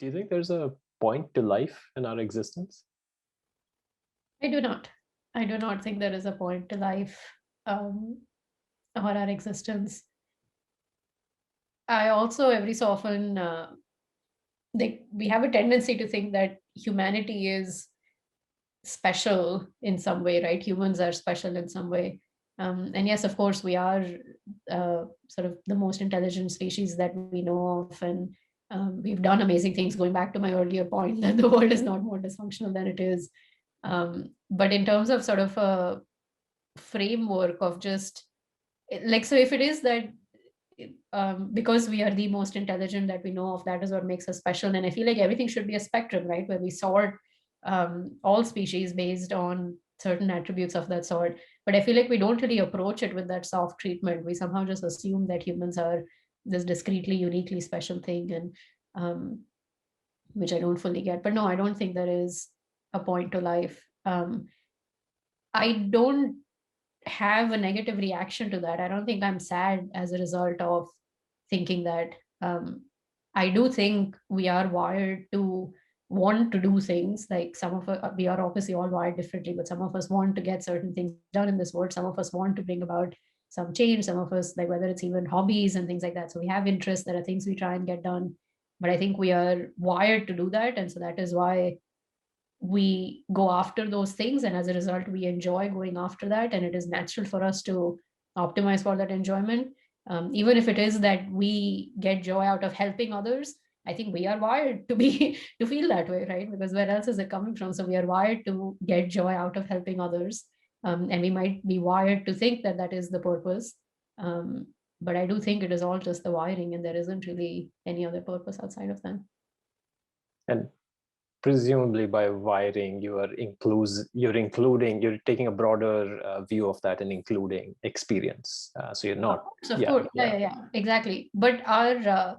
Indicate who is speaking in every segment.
Speaker 1: Do you think there's a point to life in our existence?
Speaker 2: I do not. I do not think there is a point to life um, or our existence. I also every so often we have a tendency to think that humanity is special in some way, right? Humans are special in some way. And yes, of course, we are sort of the most intelligent species that we know of. And we've done amazing things, going back to my earlier point that the world is not more dysfunctional than it is. But in terms of sort of a framework of just like, so if it is that because we are the most intelligent that we know of, that is what makes us special. And I feel like everything should be a spectrum, right, where we sort all species based on certain attributes of that sort. But I feel like we don't really approach it with that soft treatment. We somehow just assume that humans are this discreetly uniquely special thing, and which I don't fully get. But no, I don't think there is a point to life. I don't have a negative reaction to that. I don't think I'm sad as a result of thinking that. Um, I do think we are wired to want to do things. Like some of us, we are obviously all wired differently, but some of us want to get certain things done in this world. Some of us want to bring about some change. Some of us, like whether it's even hobbies and things like that. So we have interests. There are things we try and get done. But I think we are wired to do that. And so that is why we go after those things, and as a result we enjoy going after that, and it is natural for us to optimize for that enjoyment. Even if it is that we get joy out of helping others, I think we are wired to be to feel that way, right? Because where else is it coming from? So we are wired to get joy out of helping others, and we might be wired to think that that is the purpose. But I do think it is all just the wiring, and there isn't really any other purpose outside of that.
Speaker 1: And presumably by wiring, you're taking a broader view of that and including experience. So you're
Speaker 2: Of
Speaker 1: not,
Speaker 2: course, of
Speaker 1: yeah,
Speaker 2: course. Yeah,
Speaker 1: yeah.
Speaker 2: yeah, yeah. Exactly. But our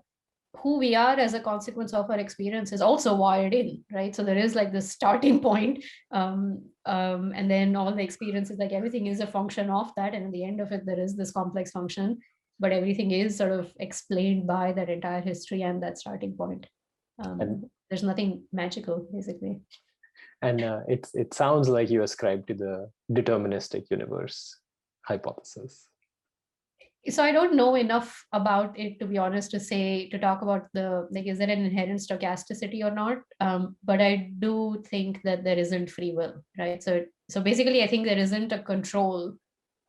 Speaker 2: who we are as a consequence of our experience is also wired in, right? So there is like this starting point, and then all the experiences, like everything is a function of that, and at the end of it, there is this complex function. But everything is sort of explained by that entire history and that starting point.
Speaker 1: And
Speaker 2: There's nothing magical, basically.
Speaker 1: it sounds like you ascribe to the deterministic universe hypothesis.
Speaker 2: So I don't know enough about it, to be honest, to say, to talk about the, like, is there an inherent stochasticity or not? But I do think that there isn't free will, right? So basically I think there isn't a control.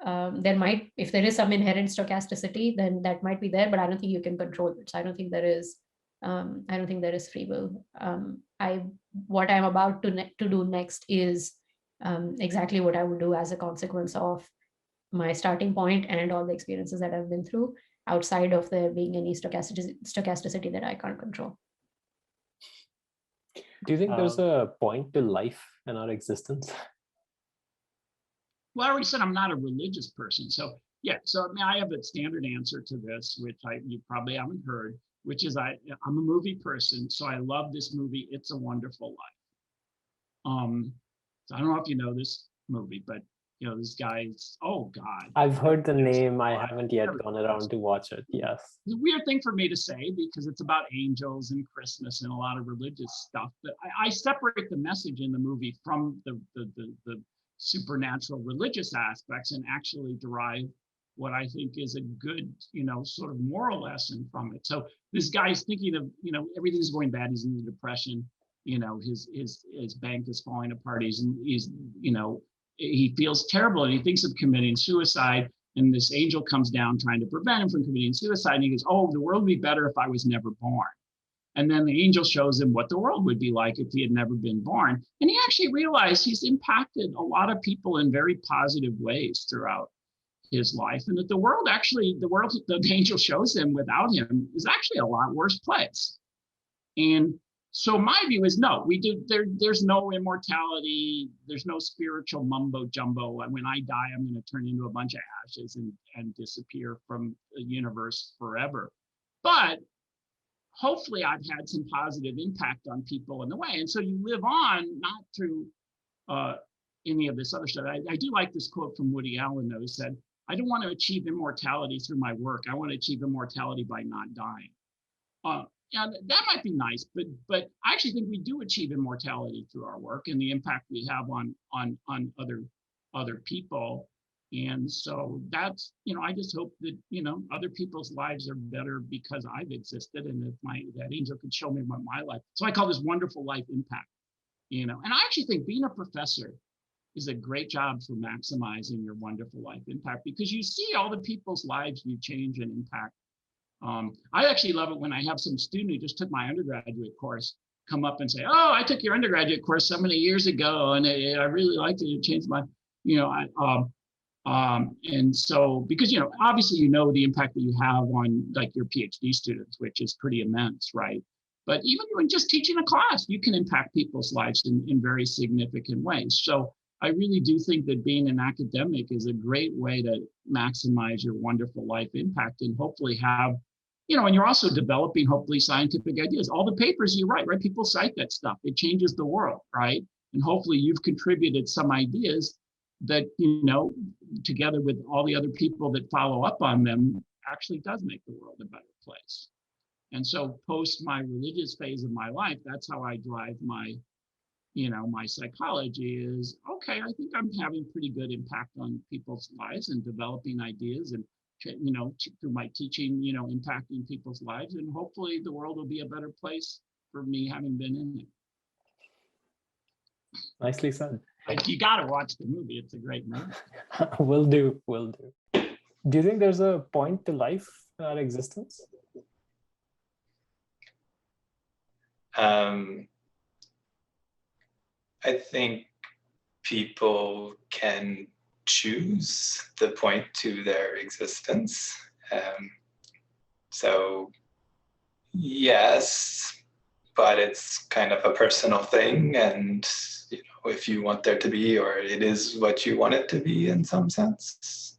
Speaker 2: There might, if there is some inherent stochasticity, then that might be there, but I don't think you can control it. So I don't think there is I don't think there is free will. I What I'm about to do next is exactly what I would do as a consequence of my starting point and all the experiences that I've been through, outside of there being any stochasticity that I can't control.
Speaker 1: Do you think there's
Speaker 3: Um,
Speaker 1: a point to life in our existence?
Speaker 3: well, I already said I'm not a religious person. So yeah, so I mean, I have a standard answer to this, which you probably haven't heard, which is I'm a movie person, so I love this movie, It's a Wonderful Life. So I don't know if you know this movie, but this guy's, oh God.
Speaker 1: I've heard the
Speaker 3: It's
Speaker 1: name. I haven't yet gone around to watch it. Yes.
Speaker 3: a weird thing for me to say because it's about angels and Christmas and a lot of religious stuff. But I separate the message in the movie from the supernatural religious aspects and actually derive what I think is a good, sort of moral lesson from it. So this guy's thinking of, everything's going bad. He's in the depression. His bank is falling apart. He's he feels terrible and he thinks of committing suicide. And this angel comes down trying to prevent him from committing suicide. And he goes, oh, the world would be better if I was never born. And then the angel shows him what the world would be like if he had never been born. And he actually realized he's impacted a lot of people in very positive ways throughout his life. And that the world that the angel shows him without him is actually a lot worse place. And so my view is no, there's no immortality. There's no spiritual mumbo jumbo. When I die, I'm going to turn into a bunch of ashes and disappear from the universe forever. But hopefully I've had some positive impact on people in the way. And so you live on, not through any of this other stuff. I do like this quote from Woody Allen, though, who said, I don't want to achieve immortality through my work. I want to achieve immortality by not dying. and that might be nice, but I actually think we do achieve immortality through our work and the impact we have on other people. And so that's, I just hope that, other people's lives are better because I've existed, and if that angel could show me what my life. So I call this wonderful life impact, and I actually think being a professor is a great job for maximizing your wonderful life impact, because you see all the people's lives you change and impact. I actually love it when I have some student who just took my undergraduate course come up and say, "Oh, I took your undergraduate course so many years ago, and I really liked it. It changed my, and so, because, obviously, the impact that you have on like your PhD students, which is pretty immense, right? But even when just teaching a class, you can impact people's lives in very significant ways. So I really do think that being an academic is a great way to maximize your wonderful life impact, and hopefully have, and you're also developing hopefully scientific ideas. All the papers you write, right? People cite that stuff. It changes the world, right? And hopefully you've contributed some ideas that, together with all the other people that follow up on them, actually does make the world a better place. And so post my religious phase of my life, that's how I drive my, my psychology is, okay, I think I'm having pretty good impact on people's lives and developing ideas, and, through my teaching, impacting people's lives, and hopefully the world will be a better place for me having been in it.
Speaker 1: Nicely said.
Speaker 3: You got to watch the movie. It's a great movie.
Speaker 1: Will do. Do you think there's a point to life in our existence?
Speaker 4: I think people can choose the point to their existence. So yes, but it's kind of a personal thing, and if you want there to be, or it is what you want it to be in some sense.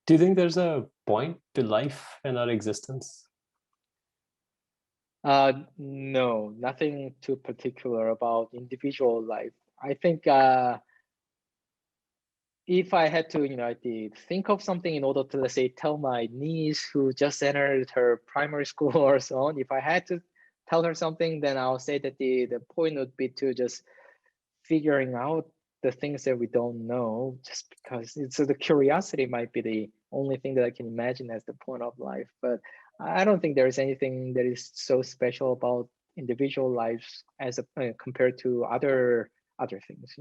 Speaker 1: Do you think there's a point to life in our existence?
Speaker 5: No, nothing too particular about individual life. I think if I had to, think of something in order to, let's say, tell my niece who just entered her primary school or so on, if I had to tell her something, then I'll say that the point would be to just figuring out the things that we don't know, just because the curiosity might be the only thing that I can imagine as the point of life. But I don't think there is anything that is so special about individual lives as compared to other things.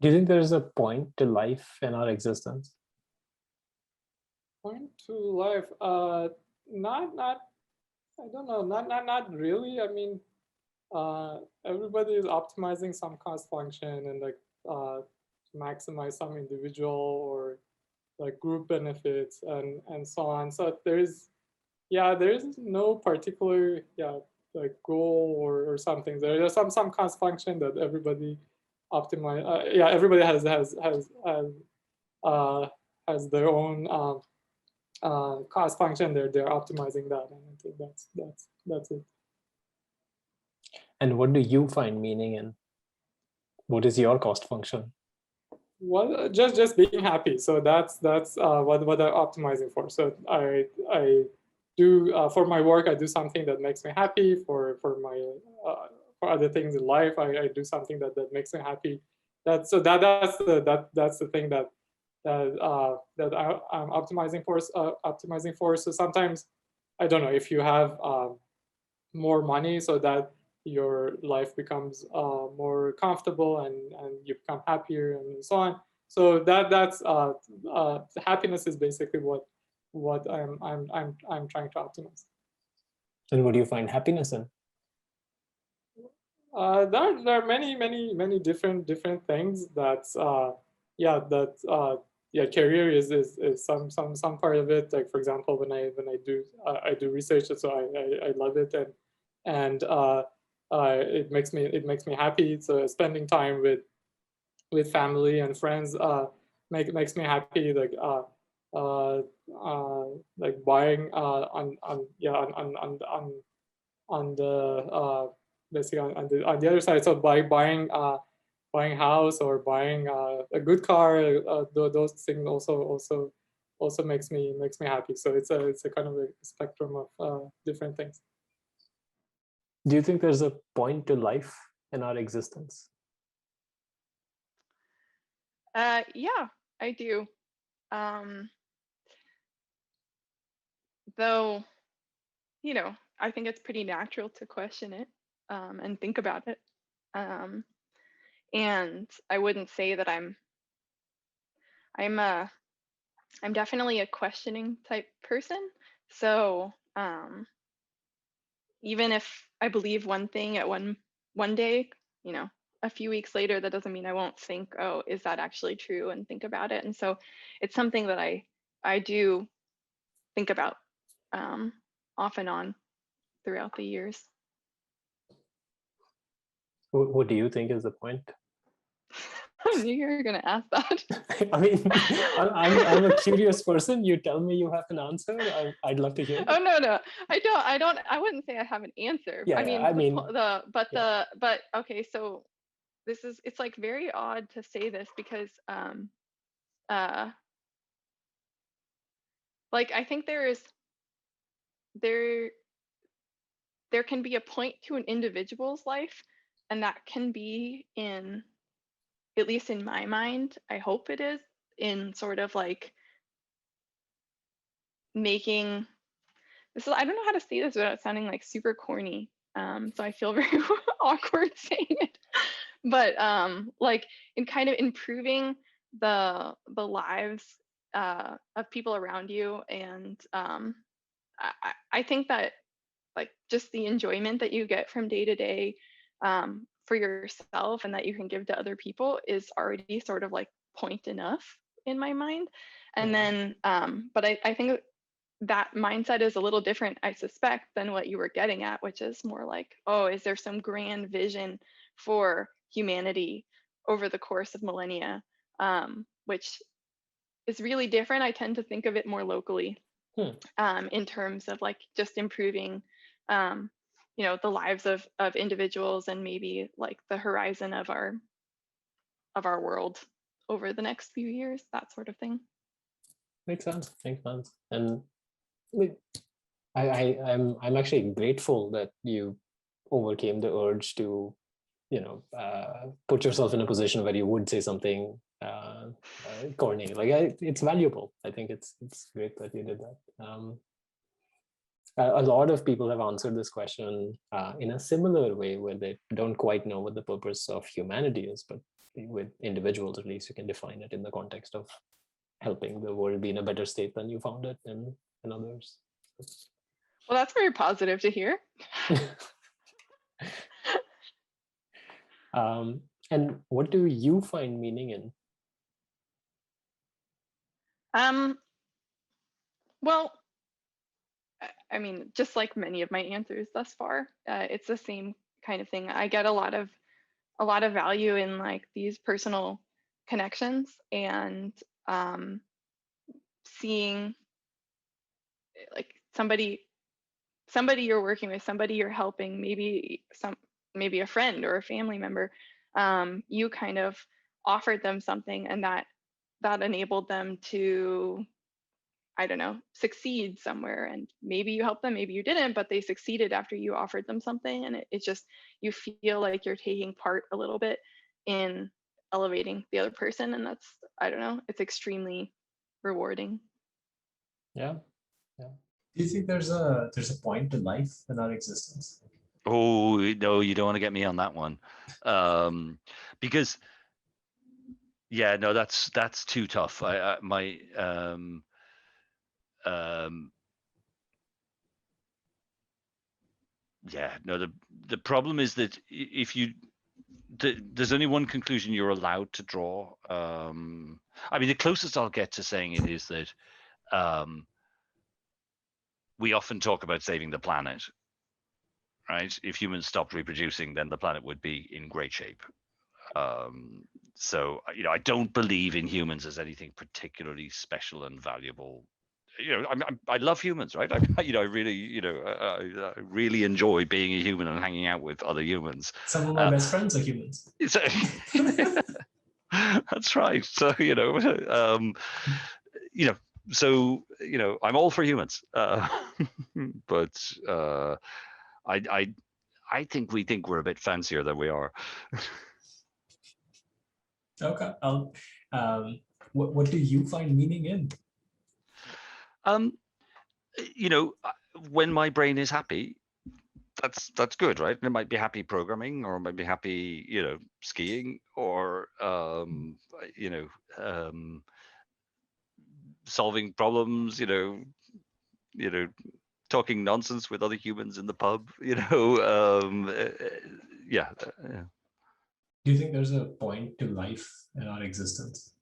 Speaker 1: Do you think there is a point to life in our existence?
Speaker 6: Point to life? Not. I don't know. Not really. I mean, everybody is optimizing some cost function and to maximize some individual or like group benefits and so on. So there is no particular like goal or something. There is some cost function that everybody optimize. Everybody has their own cost function. They're optimizing that, and I think that's it.
Speaker 1: And what do you find meaning in? What is your cost function?
Speaker 6: Well, just being happy. So that's what I'm optimizing for. So I do for my work, I do something that makes me happy. For my for other things in life, I do something that makes me happy. That's the thing that I'm optimizing for. So sometimes I don't know if you have more money, so that your life becomes more comfortable and you become happier and so on. So that's happiness is basically what I'm trying to optimize.
Speaker 1: And what do you find happiness in?
Speaker 6: There are many different things. That's career is some part of it. Like for example, when I do research, so I love it, and it makes me happy. So spending time with family and friends makes me happy. Like buying on the basically on the other side. So buying house or buying a good car, those things also also makes me happy. So it's a kind of a spectrum of different things.
Speaker 1: Do you think there's a point to life in our existence?
Speaker 7: Yeah, I do. Though, you know, I think it's pretty natural to question it and think about it. And I wouldn't say that I'm definitely a questioning type person. So even if I believe one thing at one day, you know, a few weeks later, that doesn't mean I won't think, oh, is that actually true, and think about it. And so it's something that I do think about off and on throughout the years.
Speaker 1: What do you think is the point?
Speaker 7: I knew you were going to ask that.
Speaker 1: I mean, I'm a curious person. You tell me you have an answer. I'd love to hear it.
Speaker 7: Oh no, I wouldn't say I have an answer.
Speaker 1: Yeah,
Speaker 7: But okay, so it's like very odd to say this because like I think there can be a point to an individual's life, and that can be in, at least in my mind, I hope it is, in sort of like making this is, I don't know how to say this without sounding like super corny. So I feel very awkward saying it. But like in kind of improving the lives of people around you. And I think that like just the enjoyment that you get from day to day for yourself and that you can give to other people is already sort of like point enough in my mind. And then, but I think that mindset is a little different, I suspect, than what you were getting at, which is more like, oh, is there some grand vision for humanity over the course of millennia, which is really different. I tend to think of it more locally in terms of like just improving, you know, the lives of individuals and maybe like the horizon of our world over the next few years, that sort of thing.
Speaker 1: Makes sense. And I'm actually grateful that you overcame the urge to, you know, put yourself in a position where you would say something corny. Like it's valuable. I think it's great that you did that. A lot of people have answered this question in a similar way, where they don't quite know what the purpose of humanity is, but with individuals, at least, you can define it in the context of helping the world be in a better state than you found it in others.
Speaker 7: Well, that's very positive to hear.
Speaker 1: And what do you find meaning in?
Speaker 7: Well, I mean, just like many of my answers thus far, it's the same kind of thing. I get a lot of value in like these personal connections and seeing like somebody you're working with, somebody you're helping, maybe a friend or a family member, you kind of offered them something, and that enabled them to, I don't know, succeed somewhere. And maybe you helped them, maybe you didn't, but they succeeded after you offered them something. And it's just, you feel like you're taking part a little bit in elevating the other person. And that's, I don't know, it's extremely rewarding.
Speaker 1: Yeah. Do you think there's a point to life in our existence?
Speaker 8: Oh no, you don't want to get me on that one, because yeah, no, that's too tough. Yeah, no, the problem is that if you there's only one conclusion you're allowed to draw. I mean, the closest I'll get to saying it is that we often talk about saving the planet, right? If humans stopped reproducing, then the planet would be in great shape. So, you know, I don't believe in humans as anything particularly special and valuable. You know, I love humans, right? I really enjoy being a human and hanging out with other humans.
Speaker 1: Some of my best friends are humans.
Speaker 8: So, that's right. So, you know, so I'm all for humans, but I think we think we're a bit fancier than we are.
Speaker 1: Okay. What do you find meaning in?
Speaker 8: When my brain is happy, that's good, right? It might be happy programming, or it might be happy, skiing, or solving problems, talking nonsense with other humans in the pub, yeah.
Speaker 1: Do you think there's a point to life and our existence?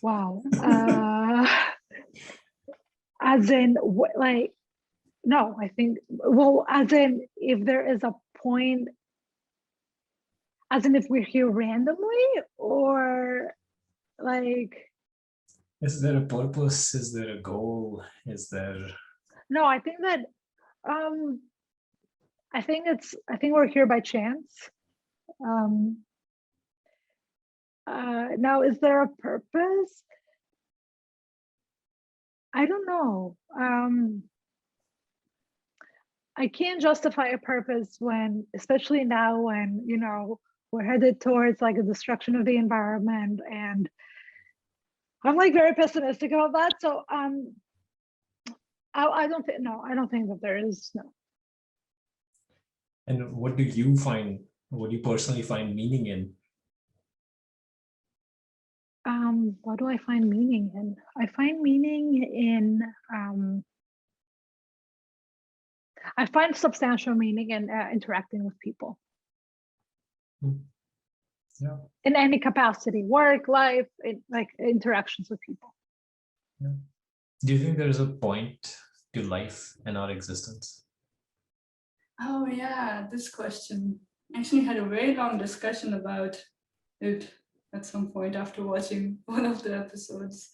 Speaker 9: Wow. As in, like, no, I think, well, as in, if there is a point, as in if we're here randomly, or like,
Speaker 1: Is there a purpose? Is there a goal? Is there?
Speaker 9: no, I think that, I think we're here by chance. Now, is there a purpose? I don't know. I can't justify a purpose when, especially now when, we're headed towards like a destruction of the environment, and I'm like very pessimistic about that. So I don't think, no, I don't think that there is, no.
Speaker 1: And what do you personally find meaning in?
Speaker 9: What do I find meaning in? I find meaning in, I find substantial meaning in interacting with people.
Speaker 1: Yeah.
Speaker 9: In any capacity, work, life, like interactions with people.
Speaker 1: Yeah. Do you think there's a point to life and our existence?
Speaker 10: Oh yeah, this question. I actually had a very long discussion about it at some point after watching one of the episodes.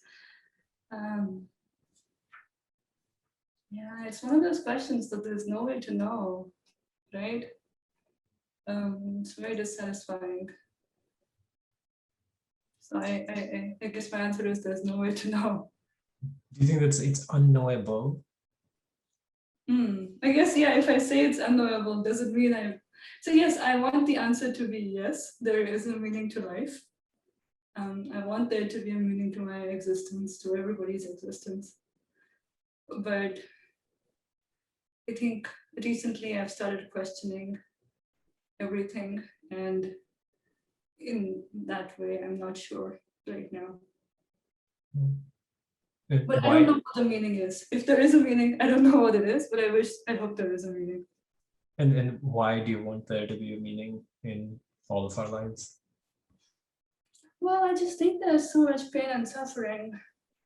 Speaker 10: Yeah, it's one of those questions that there's no way to know, right? It's very dissatisfying. So I guess my answer is there's no way to know.
Speaker 1: Do you think it's unknowable?
Speaker 10: I guess, yeah, if I say it's unknowable, does it mean so yes, I want the answer to be yes, there is a meaning to life. I want there to be a meaning to my existence, to everybody's existence. But I think recently I've started questioning everything, and in that way, I'm not sure right now. But I don't know what the meaning is. If there is a meaning, I don't know what it is, but I hope there is a meaning.
Speaker 1: And why do you want there to be a meaning in all of our lives?
Speaker 10: Well, I just think there's so much pain and suffering.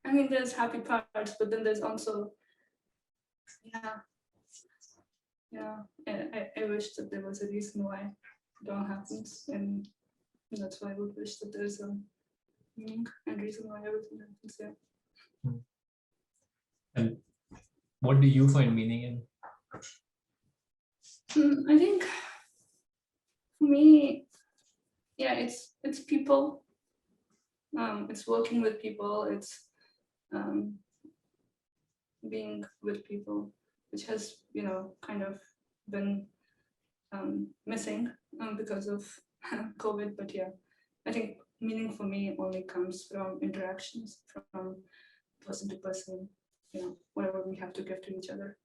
Speaker 10: I mean, there's happy parts, but then there's also, I wish that there was a reason why it all happens, and that's why I would wish that there's a meaning and reason why everything happens. Yeah.
Speaker 1: And what do you find meaning in?
Speaker 10: I think for me, yeah, it's people. It's working with people. It's being with people, which has kind of been missing because of COVID. But yeah, I think meaning for me only comes from interactions, from person to person, whatever we have to give to each other.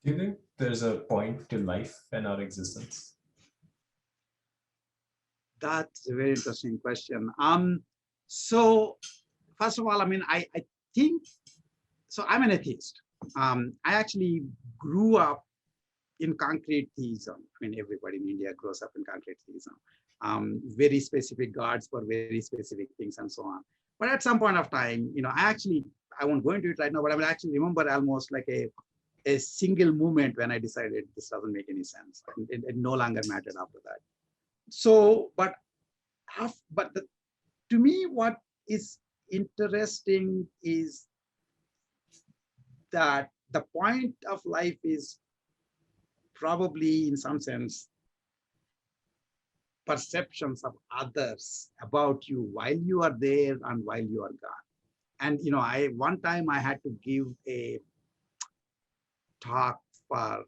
Speaker 1: Do you think there's a point to life and our existence?
Speaker 11: That's a very interesting question. So first of all, I mean, I think, so I'm an atheist. I actually grew up in concrete theism. I mean, everybody in India grows up in concrete theism. Very specific gods for very specific things and so on. But at some point of time, I won't go into it right now, but I will actually remember almost like a single moment when I decided this doesn't make any sense. It no longer mattered after that. So, to me, what is interesting is that the point of life is probably, in some sense, perceptions of others about you while you are there and while you are gone. And one time I had to give a talk for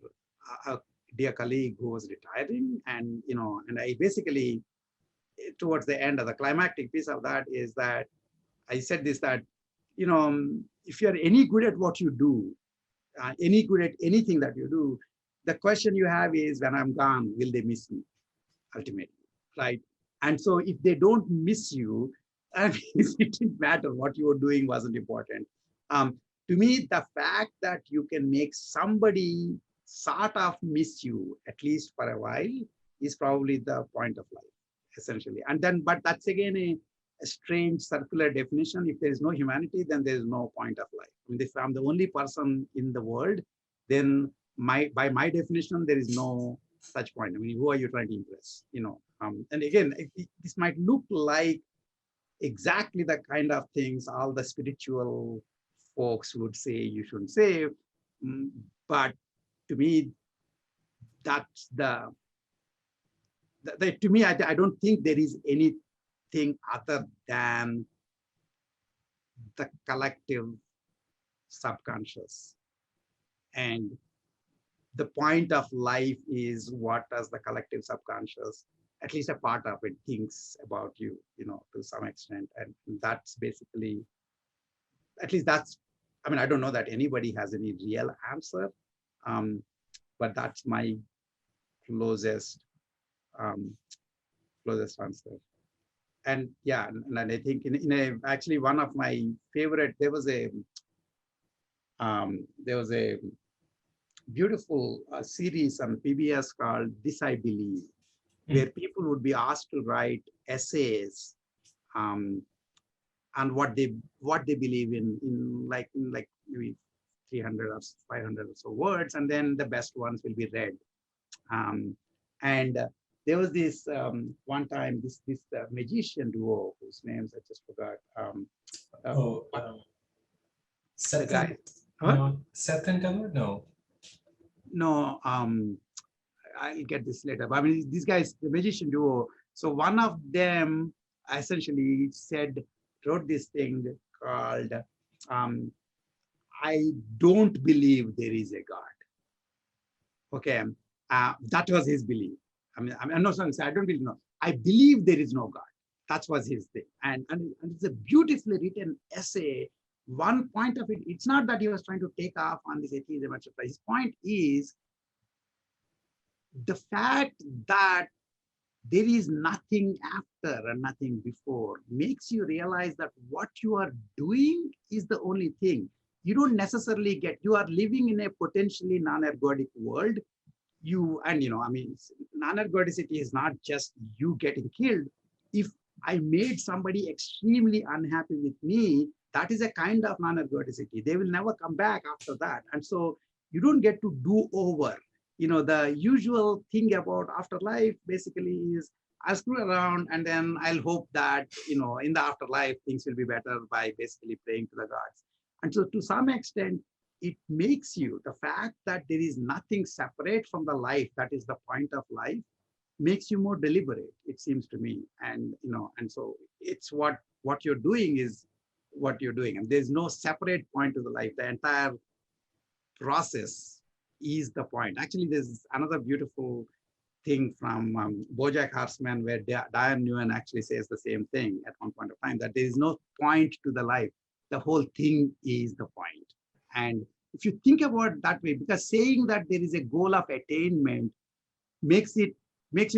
Speaker 11: a dear colleague who was retiring, and and I basically, towards the end of the climactic piece of that, is that I said this, that if you're any good at what you do, any good at anything that you do, the question you have is, when I'm gone, will they miss me ultimately, right? And so if they don't miss you, I mean, it didn't matter what you were doing, wasn't important. To me, the fact that you can make somebody sort of miss you, at least for a while, is probably the point of life, essentially. And then, but that's again a strange circular definition. If there is no humanity, then there is no point of life. I mean, if I'm the only person in the world, then by my definition, there is no such point. I mean, who are you trying to impress? And again, this might look like exactly the kind of things all the spiritual folks would say you shouldn't say, but to me, that's to me, I don't think there is anything other than the collective subconscious. And the point of life is, what does the collective subconscious, at least a part of it, thinks about you, to some extent. And that's basically, at least that's, I mean, I don't know that anybody has any real answer, but that's my closest answer. And yeah, and I think actually one of my favorite, there was a beautiful series on PBS called This I Believe, where people would be asked to write essays on what they believe in like maybe 300 or 500 or so words, and then the best ones will be read. And there was this one time this magician duo whose names I just forgot.
Speaker 1: Seth
Speaker 11: guy.
Speaker 1: Seth and Taylor?
Speaker 11: No, I'll get this later. But I mean, these guys, the magician duo. So one of them essentially wrote this thing called I don't believe there is a God. Okay, that was his belief. I'm not saying I don't believe, no. I believe there is no God. That was his thing. And it's a beautifully written essay. One point of it, it's not that he was trying to take off on this atheism, etc. His point is the fact that there is nothing after and nothing before makes you realize that what you are doing is the only thing. You don't necessarily you are living in a potentially non-ergodic world. Non-ergodicity is not just you getting killed. If I made somebody extremely unhappy with me, that is a kind of non-ergodicity. They will never come back after that. And so you don't get to do over. The usual thing about afterlife basically is I'll screw around and then I'll hope that, in the afterlife, things will be better by basically praying to the gods. And so to some extent, it makes you, the fact that there is nothing separate from the life, that is the point of life, makes you more deliberate, it seems to me. And, and so it's what you're doing is what you're doing. And there's no separate point to the life. The entire process is the point. Actually, there's another beautiful thing from BoJack Horseman where Diane Nguyen actually says the same thing at one point of time, that there is no point to the life. The whole thing is the point. And if you think about it that way, because saying that there is a goal of attainment makes you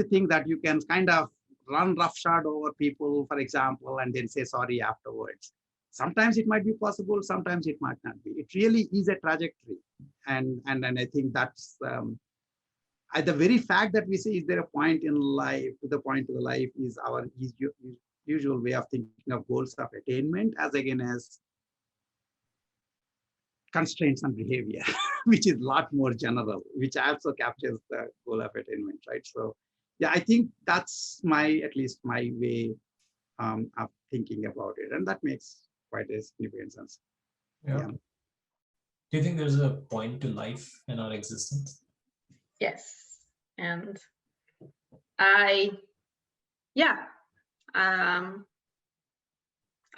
Speaker 11: think that you can kind of run roughshod over people, for example, and then say sorry afterwards. Sometimes it might be possible, sometimes it might not be. It really is a trajectory. And I think that's the very fact that we say, is there a point in life, to the point of the life, is our usual way of thinking of goals of attainment as again as constraints on behavior, which is a lot more general, which also captures the goal of attainment, right? So yeah, I think that's at least my way of thinking about it. And that makes quite a significant sense.
Speaker 1: Yeah. Do you think there's a point to life in our existence?
Speaker 12: Yes. And I Yeah. I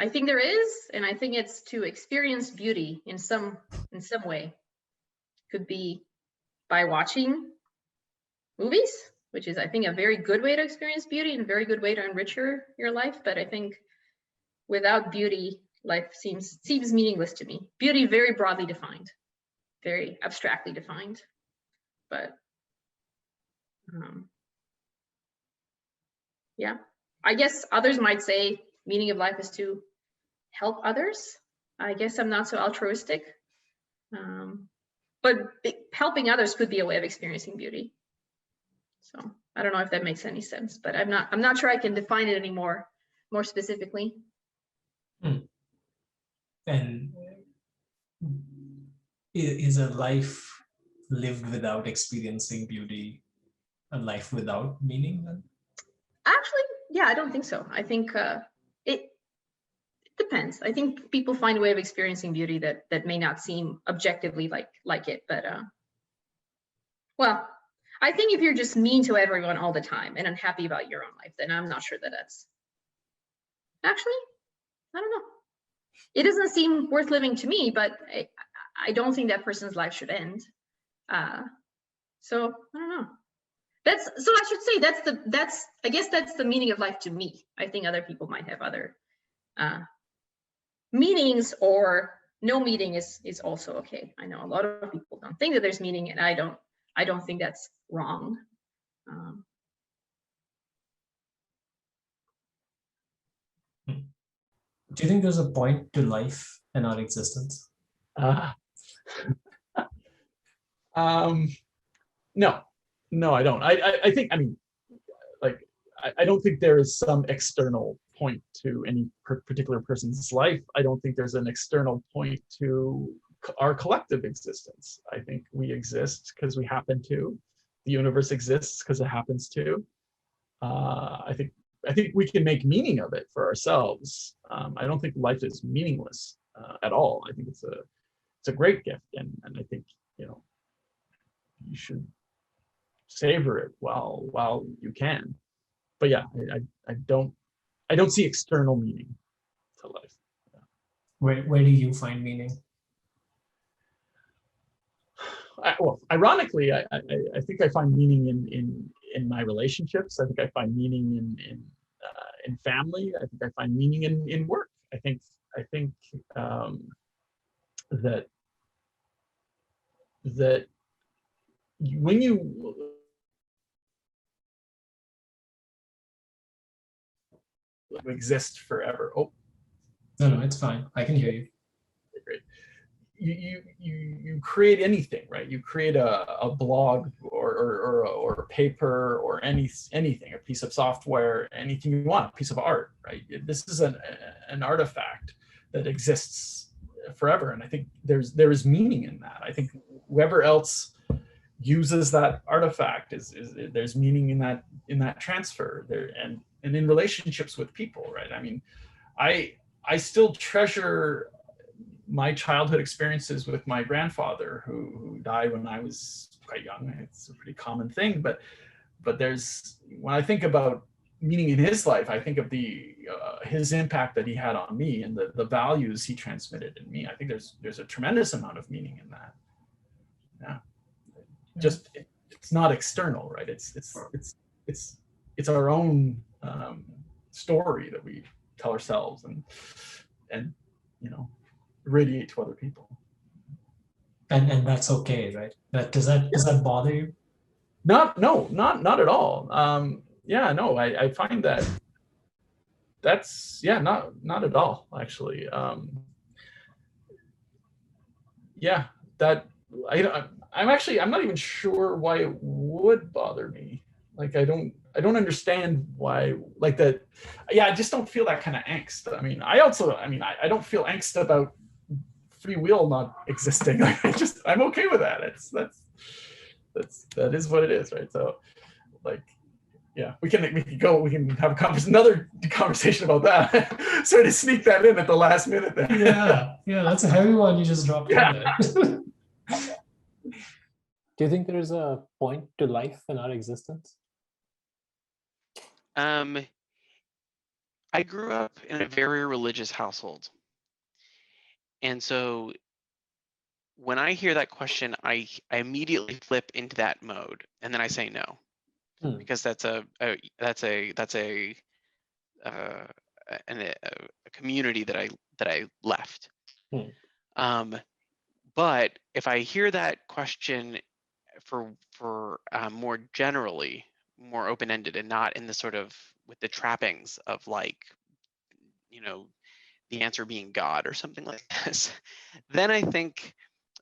Speaker 12: think there is, and I think it's to experience beauty in some way. Could be by watching movies, which is, I think, a very good way to experience beauty and a very good way to enrich your life. But I think without beauty, life seems meaningless to me. Beauty very broadly defined, very abstractly defined, but yeah, I guess others might say meaning of life is to help others. I guess I'm not so altruistic, but helping others could be a way of experiencing beauty. So I don't know if that makes any sense, but I'm not sure I can define it any more specifically.
Speaker 1: And is a life lived without experiencing beauty a life without meaning then?
Speaker 12: Actually, yeah, I don't think so. I think it depends. I think people find a way of experiencing beauty that may not seem objectively like it, but well, I think if you're just mean to everyone all the time and unhappy about your own life, then I'm not sure that that's actually, I don't know. It doesn't seem worth living to me, but I don't think that person's life should end. So I don't know. So I should say I guess that's the meaning of life to me. I think other people might have other meanings, or no meaning is also okay. I know a lot of people don't think that there's meaning, and I don't think that's wrong.
Speaker 1: Do you think there's a point to life and our existence?
Speaker 13: No, I don't. I think, I mean, like, I don't think there is some external point to any particular person's life. I don't think there's an external point to our collective existence. I think we exist because we happen to. The universe exists because it happens to. I think we can make meaning of it for ourselves. I don't think life is meaningless at all. I think it's a great gift, and I think, you know, you should savor it while you can. But yeah, I don't see external meaning to life.
Speaker 1: Where do you find meaning?
Speaker 13: Well, ironically, I think I find meaning in my relationships. I think I find meaning in family. I think I find meaning in work. I think that when you exist forever. Oh,
Speaker 1: no, it's fine. I can hear you.
Speaker 13: Great. You create anything, right? You create a blog or a paper or anything, a piece of software, anything you want, a piece of art, right? This is an artifact that exists forever, and I think there is meaning in that. I think whoever else uses that artifact is there's meaning in that transfer there, and in relationships with people, right? I mean, I still treasure my childhood experiences with my grandfather who died when I was quite young. It's a pretty common thing, but when I think about meaning in his life, I think of his impact that he had on me and the values he transmitted in me. I think there's a tremendous amount of meaning in that. Yeah, just it's not external, right? It's our own story that we tell ourselves and you know, radiate to other people.
Speaker 1: And that's okay, right? Does that bother you?
Speaker 13: Not at all. Yeah, no, I find that's not at all, actually. Yeah, that I'm not even sure why it would bother me. Like, I don't understand why, like that. Yeah, I just don't feel that kind of angst. I mean, I don't feel angst about free will not existing. Like, I'm okay with that. That is what it is, right? So, like, yeah, we can have another conversation about that. Sorry to sneak that in at the last minute there.
Speaker 1: Yeah, that's a heavy one you just dropped in there. Do you think there is a point to life and our existence?
Speaker 14: I grew up in a very religious household. And so when I hear that question, I immediately flip into that mode, and then I say no, because that's a community that I left. But if I hear that question for more generally, more open-ended, and not in the sort of with the trappings of like, you know, the answer being God or something like this, then I think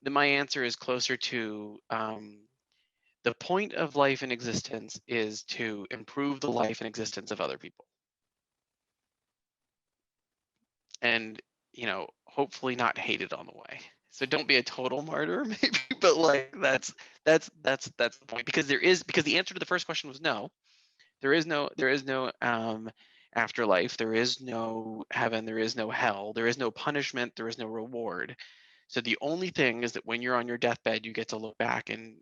Speaker 14: that my answer is closer to the point of life and existence is to improve the life and existence of other people. And, you know, hopefully not hated on the way. So don't be a total martyr, maybe, but like that's the point, because the answer to the first question was no. There is no afterlife, there is no heaven, there is no hell, there is no punishment, there is no reward. So the only thing is that when you're on your deathbed, you get to look back and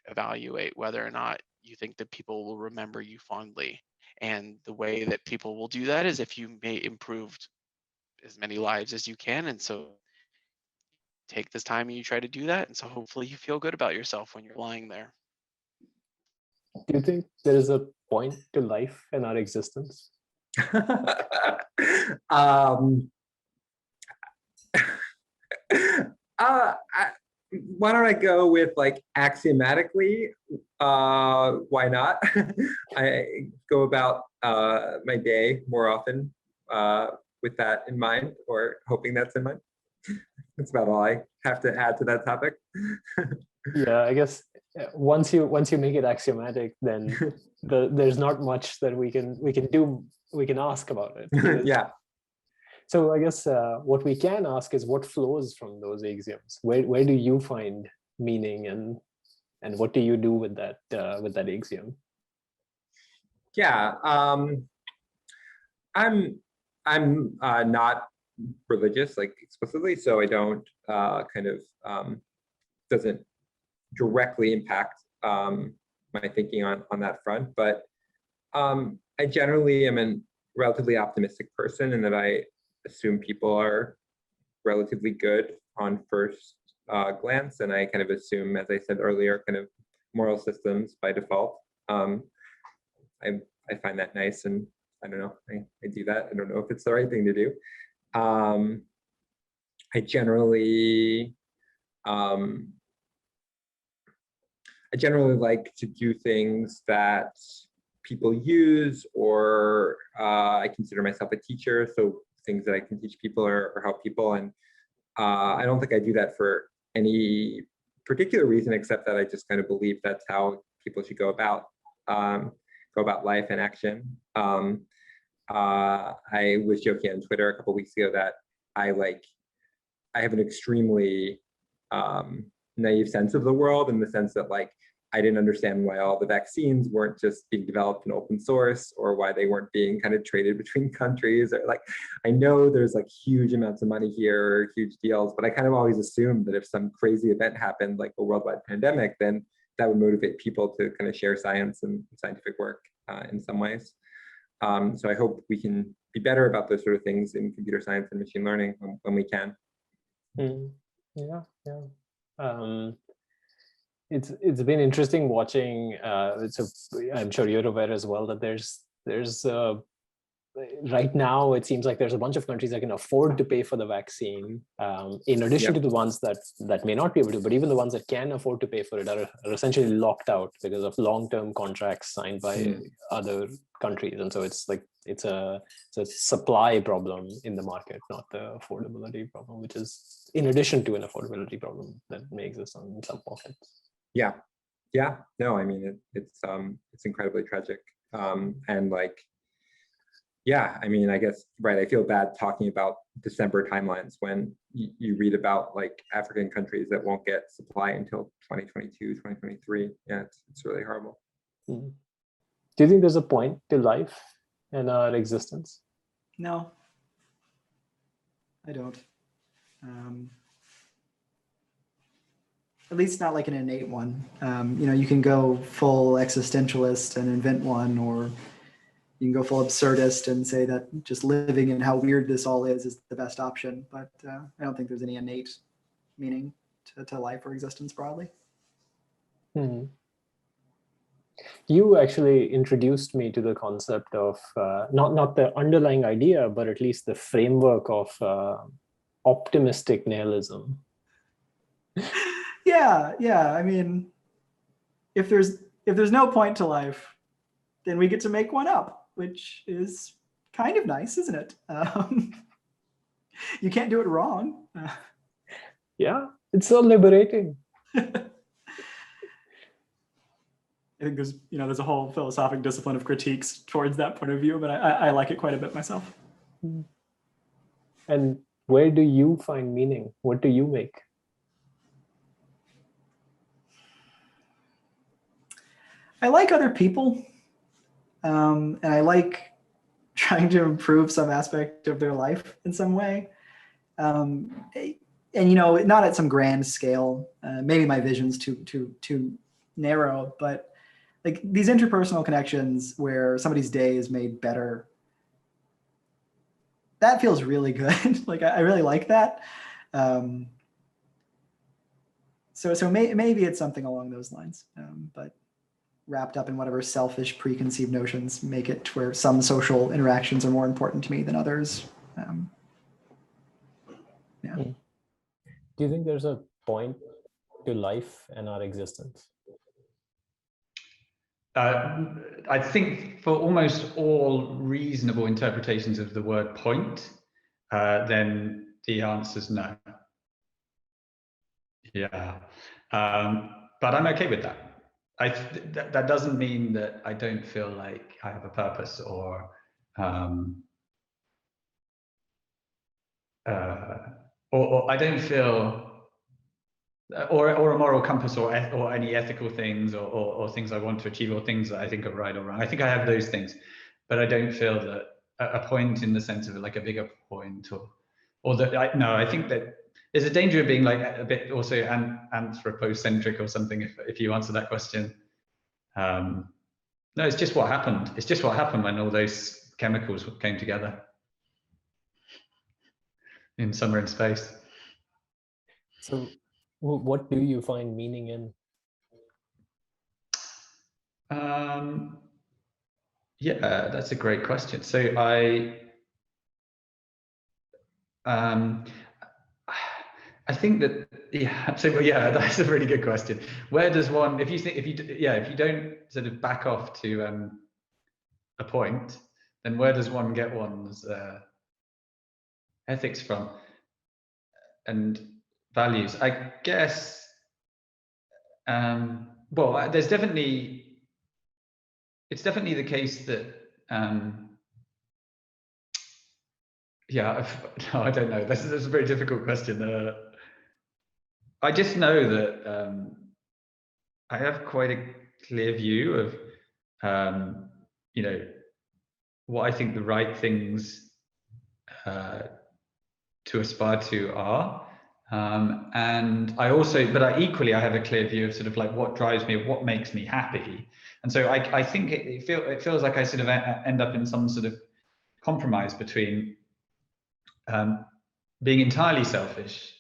Speaker 14: evaluate whether or not you think that people will remember you fondly. And the way that people will do that is if you may improved as many lives as you can. And so take this time and you try to do that. And so hopefully you feel good about yourself when you're lying there.
Speaker 1: Do you think there is a point to life and our existence?
Speaker 15: Why don't I go with like axiomatically? Why not? I go about my day more often with that in mind, or hoping that's in mind. That's about all I have to add to that topic.
Speaker 1: Yeah, I guess once you make it axiomatic, then there's not much that we can ask about it.
Speaker 15: Yeah.
Speaker 1: So I guess what we can ask is what flows from those axioms. Where do you find meaning, and what do you do with that axiom?
Speaker 15: Yeah, I'm not religious, like explicitly, so I don't doesn't directly impact my thinking on that front. But I generally am a relatively optimistic person, in that I assume people are relatively good on first glance, and I kind of assume, as I said earlier, kind of moral systems by default. I find that nice, and I don't know, I do that. I don't know if it's the right thing to do. I generally like to do things that people use, or I consider myself a teacher, so things that I can teach people or help people. And I don't think I do that for any particular reason, except that I just kind of believe that's how people should go about life and action. I was joking on Twitter a couple of weeks ago that I have an extremely naive sense of the world, in the sense that like I didn't understand why all the vaccines weren't just being developed in open source, or why they weren't being kind of traded between countries, or like, I know there's like huge amounts of money here, huge deals, but I kind of always assumed that if some crazy event happened, like a worldwide pandemic, then that would motivate people to kind of share science and scientific work in some ways. So I hope we can be better about those sort of things in computer science and machine learning when we can.
Speaker 1: Yeah. It's been interesting watching. I'm sure you're aware as well that there's right now it seems like there's a bunch of countries that can afford to pay for the vaccine, in addition to the ones that may not be able to. But even the ones that can afford to pay for it are essentially locked out because of long-term contracts signed by other countries, and so it's like it's a supply problem in the market, not the affordability problem, which is in addition to an affordability problem that may exist in some pockets.
Speaker 15: Yeah. No, I mean it's incredibly tragic, and like, yeah, I mean, I guess, right, I feel bad talking about December timelines when you read about like African countries that won't get supply until 2022, 2023. Yeah, it's really horrible.
Speaker 1: Do you think there's a point to life and our existence?
Speaker 16: No, I don't. At least not like an innate one. You know, you can go full existentialist and invent one, or you can go full absurdist and say that just living in how weird this all is the best option. But I don't think there's any innate meaning to life or existence broadly.
Speaker 1: Hmm. You actually introduced me to the concept of not the underlying idea, but at least the framework of optimistic nihilism.
Speaker 16: Yeah. I mean, if there's no point to life, then we get to make one up, which is kind of nice, isn't it? You can't do it wrong.
Speaker 1: Yeah, it's so liberating.
Speaker 16: I think there's a whole philosophic discipline of critiques towards that point of view, but I like it quite a bit myself.
Speaker 1: And where do you find meaning? What do you make?
Speaker 16: I like other people, and I like trying to improve some aspect of their life in some way. And not at some grand scale. Maybe my vision's too narrow, but like these interpersonal connections where somebody's day is made better, that feels really good. Like I really like that. So maybe it's something along those lines, but wrapped up in whatever selfish preconceived notions make it to where some social interactions are more important to me than others. Yeah.
Speaker 1: Do you think there's a point to life and our existence?
Speaker 17: I think for almost all reasonable interpretations of the word point, then the answer's no. Yeah, but I'm okay with that. That doesn't mean that I don't feel like I have a purpose or I don't feel or a moral compass or any ethical things or things I want to achieve or things that I think are right or wrong. I think I have those things, but I don't feel that a point in the sense of like a bigger point or that I think that there's a danger of being like a bit also anthropocentric or something if you answer that question. No, it's just what happened. It's just what happened when all those chemicals came together in somewhere in space.
Speaker 1: So what do you find meaning in?
Speaker 17: Yeah, that's a great question. So I think that that's a really good question. Where does one, if you don't sort of back off to a point, then where does one get one's ethics from and values? I guess. Well, it's definitely the case that. I don't know. This is a very difficult question. I just know that I have quite a clear view of, what I think the right things to aspire to are. And I equally have a clear view of sort of like what drives me, what makes me happy. And so I think it feels like I sort of end up in some sort of compromise between being entirely selfish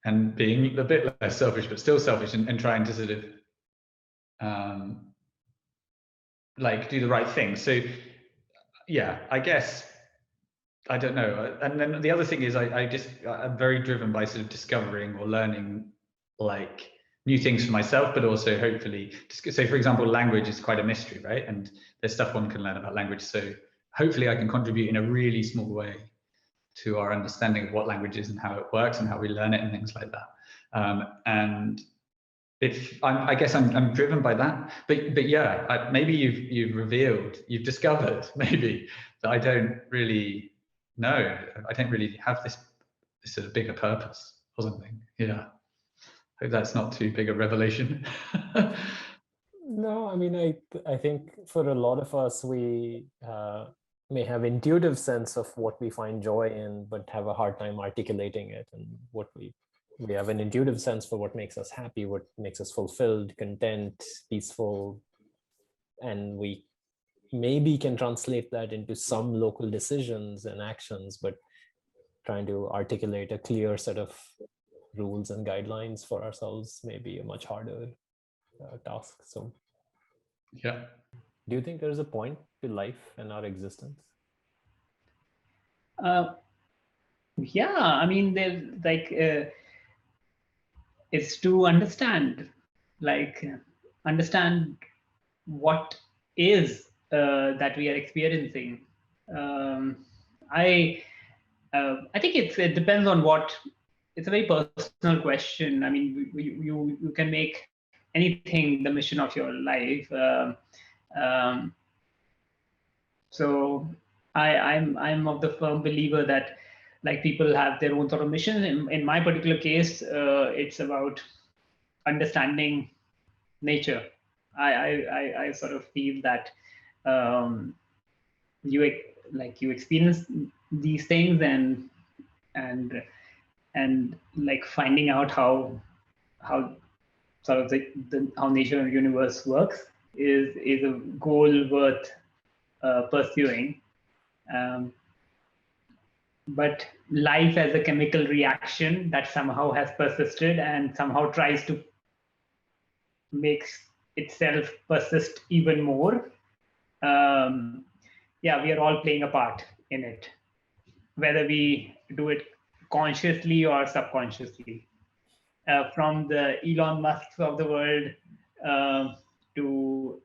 Speaker 17: and being a bit less selfish, but still selfish, and trying to sort of do the right thing. So yeah, I guess, I don't know. And then the other thing is I'm very driven by sort of discovering or learning like new things for myself, but also hopefully, so for example, language is quite a mystery, right? And there's stuff one can learn about language. So hopefully I can contribute in a really small way to our understanding of what language is and how it works and how we learn it and things like that. And I guess I'm driven by that, but yeah, maybe you've discovered maybe that I don't really know. I don't really have this sort of bigger purpose or something. Yeah, hope that's not too big a revelation.
Speaker 1: No, I mean, I think for a lot of us, we may have intuitive sense of what we find joy in, but have a hard time articulating it, and what we have an intuitive sense for what makes us happy, what makes us fulfilled, content, peaceful, and we maybe can translate that into some local decisions and actions, but trying to articulate a clear set of rules and guidelines for ourselves may be a much harder task. So
Speaker 17: yeah.
Speaker 1: Do you think there's a point to life and our existence?
Speaker 18: Yeah, I mean, there's like, it's to understand, like, understand what is that we are experiencing. I think it depends on what. It's a very personal question. I mean, you can make anything the mission of your life. So I'm of the firm believer that, like, people have their own sort of mission. In my particular case, it's about understanding nature. I sort of feel that you experience these things and like finding out how sort of how nature and universe works is a goal worth pursuing. But life as a chemical reaction that somehow has persisted and somehow tries to make itself persist even more. Yeah, we are all playing a part in it, whether we do it consciously or subconsciously. From the Elon Musks of the world to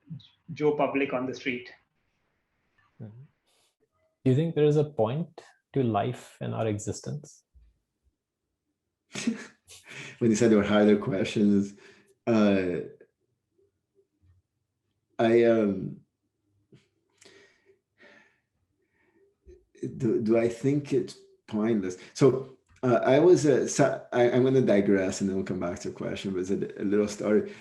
Speaker 18: Joe Public on the street.
Speaker 1: Do you think there is a point to life and our existence?
Speaker 19: When you said there were harder questions, do I think it's pointless? So I'm going to digress and then we'll come back to a question, but it's a little story.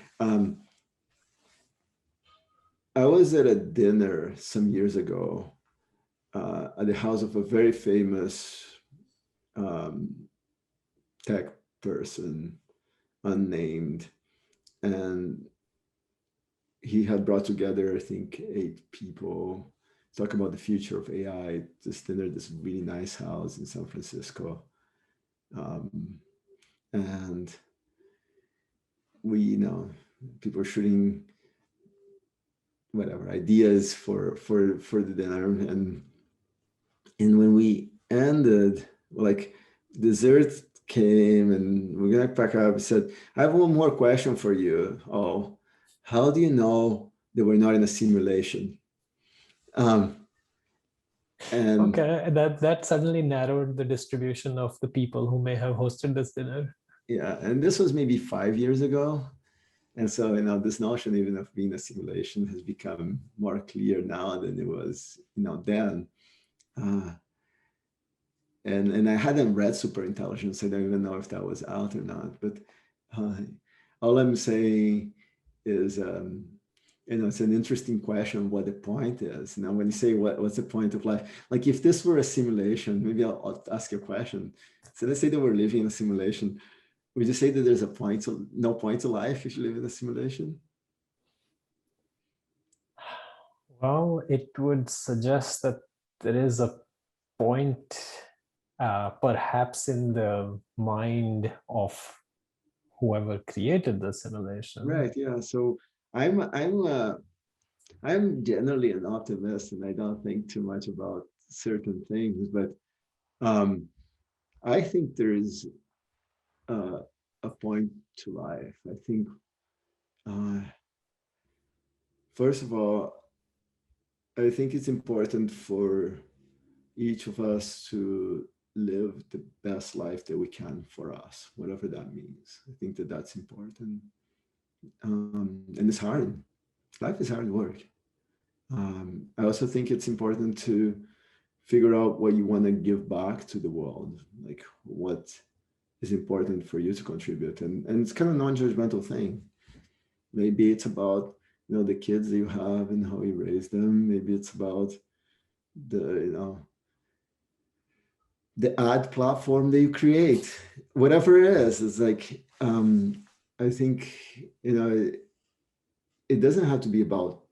Speaker 19: I was at a dinner some years ago at the house of a very famous tech person, unnamed, and he had brought together, I think, 8 people, talk about the future of AI. This dinner, this really nice house in San Francisco. And we, people are shooting whatever ideas for the dinner, and when we ended, like, dessert came and we're gonna pack up. Said, I have one more question for you. Oh, how do you know that we're not in a simulation? And
Speaker 1: okay, that suddenly narrowed the distribution of the people who may have hosted this dinner.
Speaker 19: Yeah, and this was maybe 5 years ago. And so, this notion even of being a simulation has become more clear now than it was, then. And I hadn't read Superintelligence. I don't even know if that was out or not. But all I'm saying is, it's an interesting question what the point is. Now, when you say what's the point of life, like if this were a simulation, maybe I'll ask you a question. So let's say that we're living in a simulation. Would you say that there's no point to life if you live in a simulation?
Speaker 1: Well, it would suggest that there is a point, perhaps in the mind of whoever created the simulation.
Speaker 19: Right. Yeah. So I'm generally an optimist, and I don't think too much about certain things, but I think there is a point to life. I think, first of all, I think it's important for each of us to live the best life that we can for us, whatever that means. I think that that's important. And it's hard. Life is hard work. I also think it's important to figure out what you want to give back to the world, like what is important for you to contribute. And it's kind of a non-judgmental thing. Maybe it's about, the kids that you have and how you raise them. Maybe it's about the ad platform that you create, whatever it is. It's like, I think, it doesn't have to be about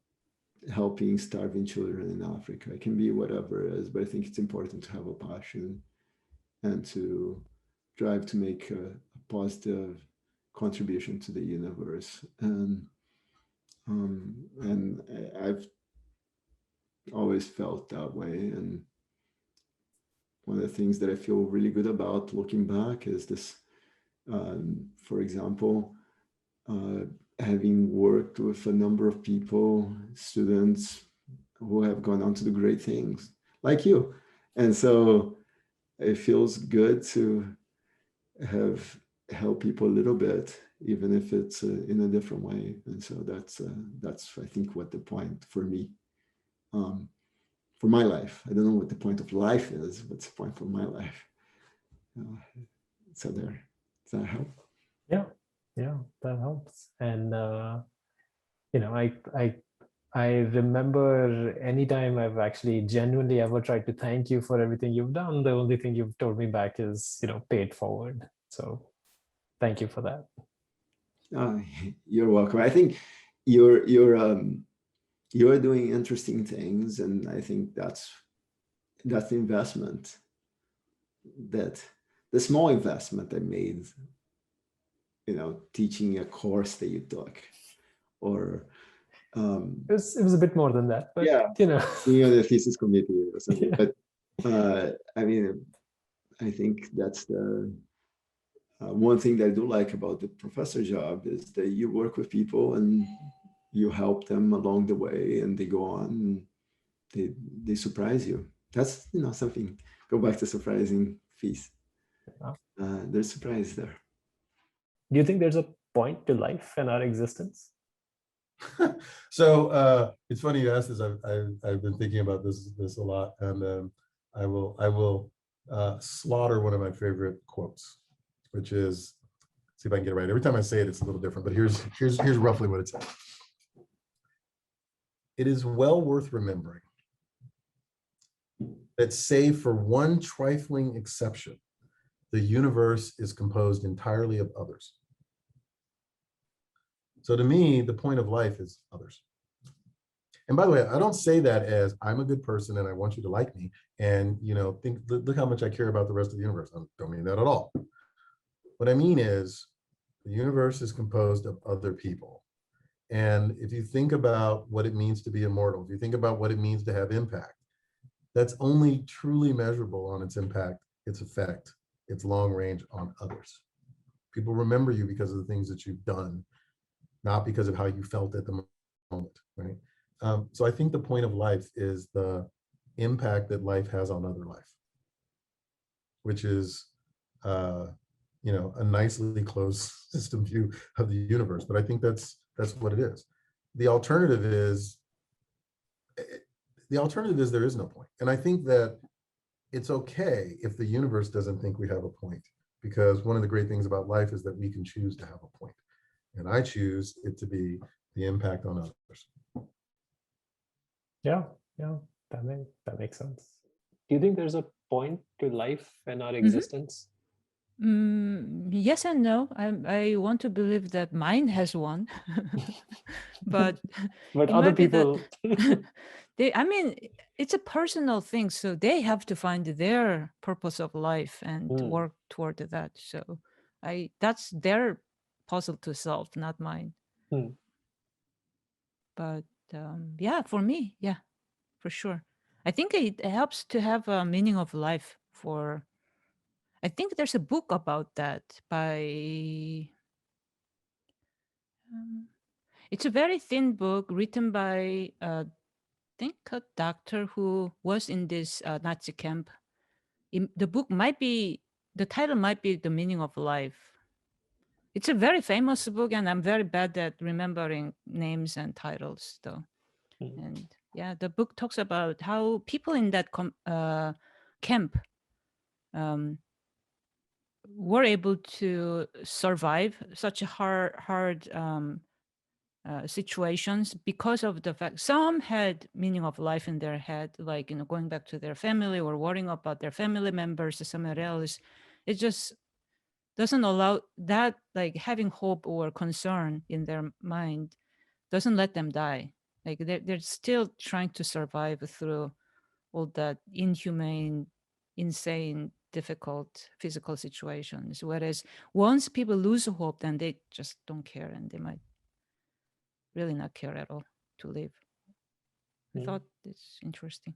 Speaker 19: helping starving children in Africa. It can be whatever it is, but I think it's important to have a passion and to drive to make a positive contribution to the universe. And I've always felt that way. And one of the things that I feel really good about looking back is this, for example, having worked with a number of people, students who have gone on to do great things, like you. And so it feels good to have helped people a little bit, even if it's in a different way. And so that's I think what the point for me, for my life. I don't know what the point of life is, what's the point for my life? So there, does that help?
Speaker 1: Yeah, that helps. And you know, I remember anytime I've actually genuinely ever tried to thank you for everything you've done, the only thing you've told me back is, you know, pay it forward. So thank you for that.
Speaker 19: You're welcome. I think you're doing interesting things, and I think that's the investment, that the small investment I made, you know, teaching a course that you took, or
Speaker 1: it was a bit more than that, but
Speaker 19: yeah,
Speaker 1: you know,
Speaker 19: being on the thesis committee or something.
Speaker 1: Yeah.
Speaker 19: But I mean, I think that's the one thing that I do like about the professor job is that you work with people and you help them along the way, and they go on, and they surprise you. That's, you know, something. Go back to surprising fees. There's surprise there.
Speaker 1: Do you think there's a point to life and our existence?
Speaker 20: So it's funny you asked this. I've been thinking about this a lot, and I will slaughter one of my favorite quotes, which is, see if I can get it right. Every time I say it, it's a little different, but here's roughly what it says. It is well worth remembering that, save for one trifling exception, the universe is composed entirely of others. So to me, the point of life is others. And by the way, I don't say that as I'm a good person and I want you to like me, and, you know, look how much I care about the rest of the universe. I don't mean that at all. What I mean is the universe is composed of other people. And if you think about what it means to be immortal, if you think about what it means to have impact, that's only truly measurable on its impact, its effect, its long range on others. People remember you because of the things that you've done, not because of how you felt at the moment, right? So I think the point of life is the impact that life has on other life, which is, you know, a nicely closed system view of the universe. But I think that's what it is. The alternative is there is no point. And I think that it's okay if the universe doesn't think we have a point, because one of the great things about life is that we can choose to have a point. And I choose it to be the impact on others.
Speaker 1: Yeah, that makes sense. Do you think there's a point to life and our existence?
Speaker 21: Yes and no. I want to believe that mine has one, but
Speaker 1: But
Speaker 21: it
Speaker 1: other
Speaker 21: might be that
Speaker 1: people,
Speaker 21: I mean, it's a personal thing, so they have to find their purpose of life and work toward that. So that's their puzzle to solve, not mine. But yeah, for me, yeah, for sure. I think it helps to have a meaning of life. I think there's a book about that by, it's a very thin book written by, I think, a doctor who was in this Nazi camp. The book might be, the title might be The Meaning of Life. It's a very famous book, and I'm very bad at remembering names and titles, though. And yeah, the book talks about how people in that camp were able to survive such hard situations because of the fact some had meaning of life in their head, like, you know, going back to their family or worrying about their family members or somewhere else. It just doesn't allow that, like having hope or concern in their mind doesn't let them die. Like they're still trying to survive through all that inhumane, insane, difficult physical situations. Whereas once people lose hope, then they just don't care, and they might really not care at all to live. I thought it's interesting.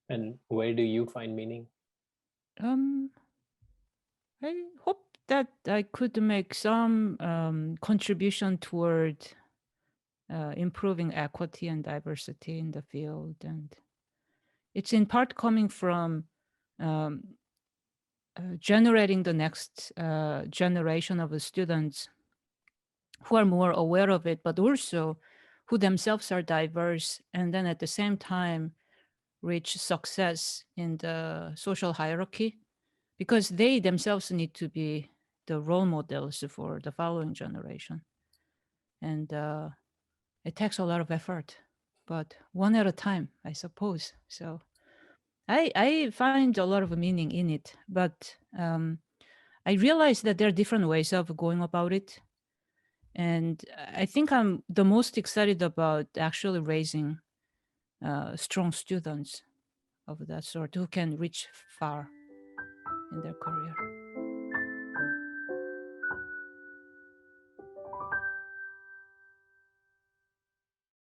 Speaker 1: And where do you find meaning?
Speaker 21: I hope that I could make some contribution toward improving equity and diversity in the field. And it's in part coming from generating the next generation of students who are more aware of it, but also who themselves are diverse, and then at the same time reach success in the social hierarchy, because they themselves need to be the role models for the following generation. And it takes a lot of effort, but one at a time, I suppose. So I find a lot of meaning in it, but I realize that there are different ways of going about it. And I think I'm the most excited about actually raising strong students of that sort who can reach far in their career.